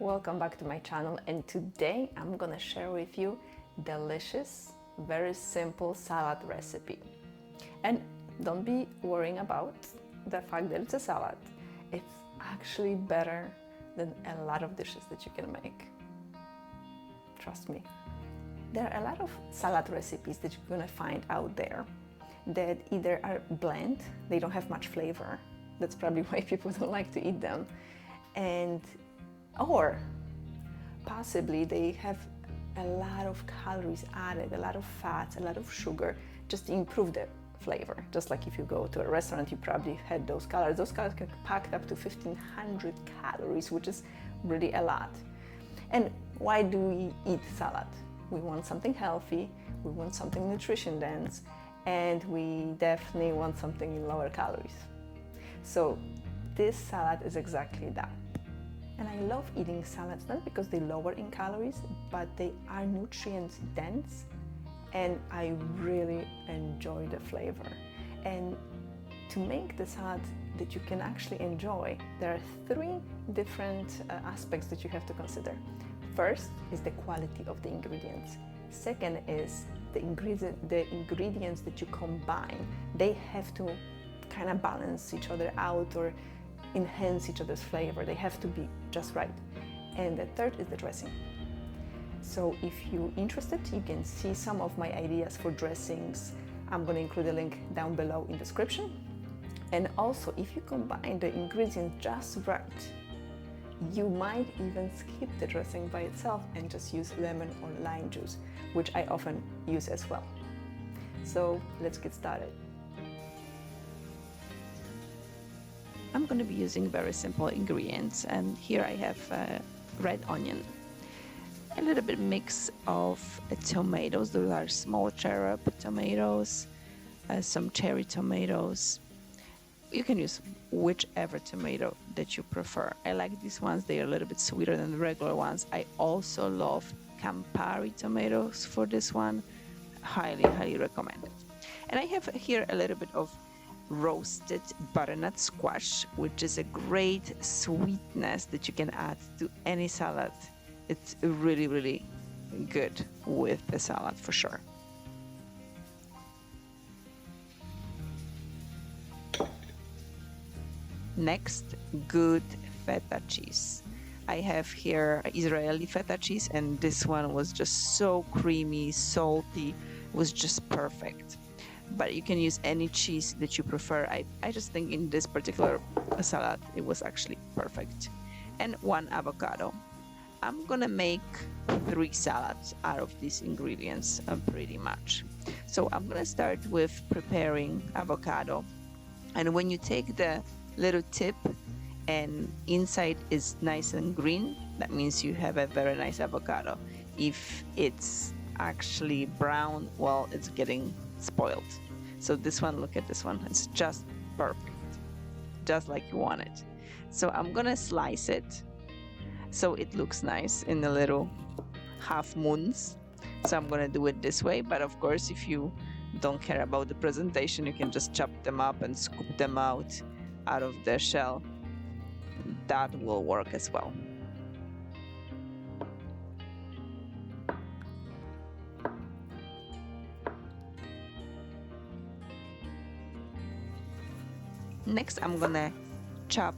welcome back to my channel, and today I'm gonna share with you delicious, very simple salad recipe. And don't be worrying about the fact that it's a salad. It's actually better than a lot of dishes that you can make. Trust me. There are a lot of salad recipes that you're gonna find out there that either are bland, they don't have much flavor. That's probably why people don't like to eat them. Or possibly they have a lot of calories added, a lot of fats, a lot of sugar, just to improve the flavor. Just like if you go to a restaurant, you probably had those calories. Those calories get packed up to 1,500 calories, which is really a lot. And why do we eat salad? We want something healthy, we want something nutrition dense, and we definitely want something in lower calories. So this salad is exactly that. And I love eating salads not because they lower in calories, but they are nutrients dense, and I really enjoy the flavor. And to make the salad that you can actually enjoy, there are three different aspects that you have to consider. First is the quality of the ingredients. Second is the ingredients that you combine. They have to kind of balance each other out or enhance each other's flavor. They have to be just right. And the third is the dressing. So if you're interested, you can see some of my ideas for dressings. I'm going to include a link down below in the description. And also, if you combine the ingredients just right, you might even skip the dressing by itself and just use lemon or lime juice, which I often use as well. So let's get started. I'm going to be using very simple ingredients, and here I have red onion, a little bit mix of tomatoes. Those are small cherub tomatoes, some cherry tomatoes. You can use whichever tomato that you prefer. I like these ones. They are a little bit sweeter than the regular ones. I also love Campari tomatoes for this one. Highly recommend it. And I have here a little bit of roasted butternut squash, which is a great sweetness that you can add to any salad. It's really good with the salad for sure. Next, good feta cheese. I have here Israeli feta cheese, and this one was just so creamy, salty, was just perfect. But you can use any cheese that you prefer. I just think in this particular salad it was actually perfect. And one avocado. I'm gonna make 3 salads out of these ingredients pretty much. So I'm gonna start with preparing avocado. And when you take the little tip and inside is nice and green, that means you have a very nice avocado. If it's actually brown, well, it's getting spoiled. So this one, look at this one, it's just perfect, just like you want it. So I'm gonna slice it so it looks nice in the little half moons. So I'm gonna do it this way, but of course if you don't care about the presentation, you can just chop them up and scoop them out of the shell. That will work as well. Next, I'm gonna chop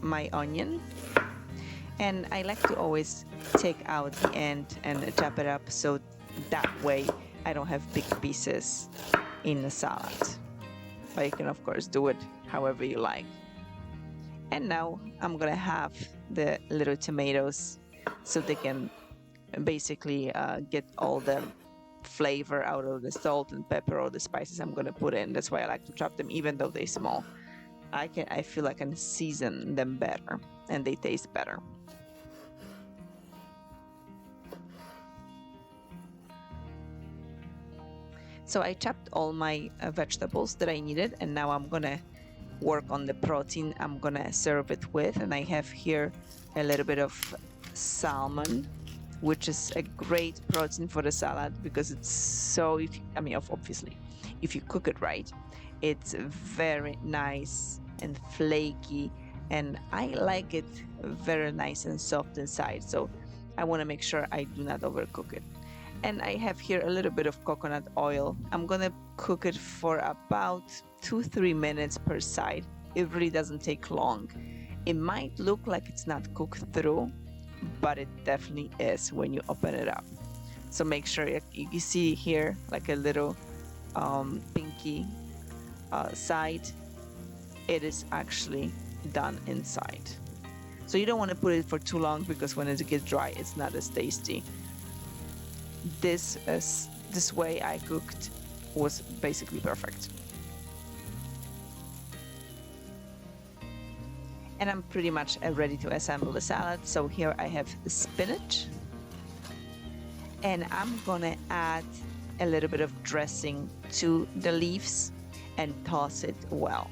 my onion, and I like to always take out the end and chop it up so that way I don't have big pieces in the salad. But you can of course do it however you like. And now I'm gonna have the little tomatoes so they can basically get all the flavor out of the salt and pepper or the spices I'm gonna put in. That's why I like to chop them even though they're small. I feel I can season them better and they taste better. So I chopped all my vegetables that I needed, and now I'm gonna work on the protein I'm gonna serve it with. And I have here a little bit of salmon, which is a great protein for the salad because it's so, obviously, if you cook it right, it's very nice and flaky and I like it very nice and soft inside, so I want to make sure I do not overcook it. And I have here a little bit of coconut oil. I'm gonna cook it for about 2-3 minutes per side. It really doesn't take long. It might look like it's not cooked through, but it definitely is when you open it up. So make sure you see here like a little pinky side. It is actually done inside. So you don't want to put it for too long, because when it gets dry, it's not as tasty. This way I cooked was basically perfect. And I'm pretty much ready to assemble the salad. So here I have spinach, and I'm gonna add a little bit of dressing to the leaves and toss it well.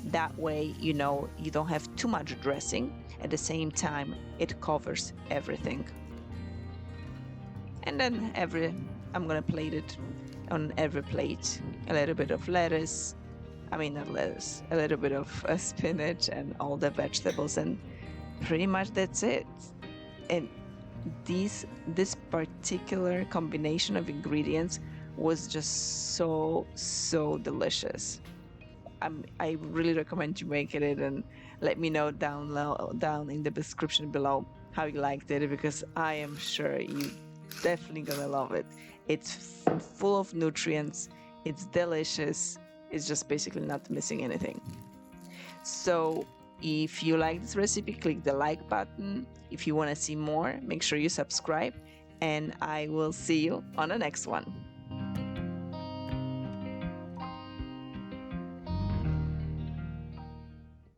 That way, you know, you don't have too much dressing. At the same time, it covers everything. And then I'm gonna plate it on every plate. A little bit of lettuce, not lettuce, a little bit of spinach and all the vegetables, and pretty much that's it. And this particular combination of ingredients was just so delicious. I really recommend you make it, and let me know down in the description below how you liked it, because I am sure you definitely gonna love it. It's full of nutrients, it's delicious, it's just basically not missing anything. So if you like this recipe, click the like button. If you want to see more, make sure you subscribe, and I will see you on the next one.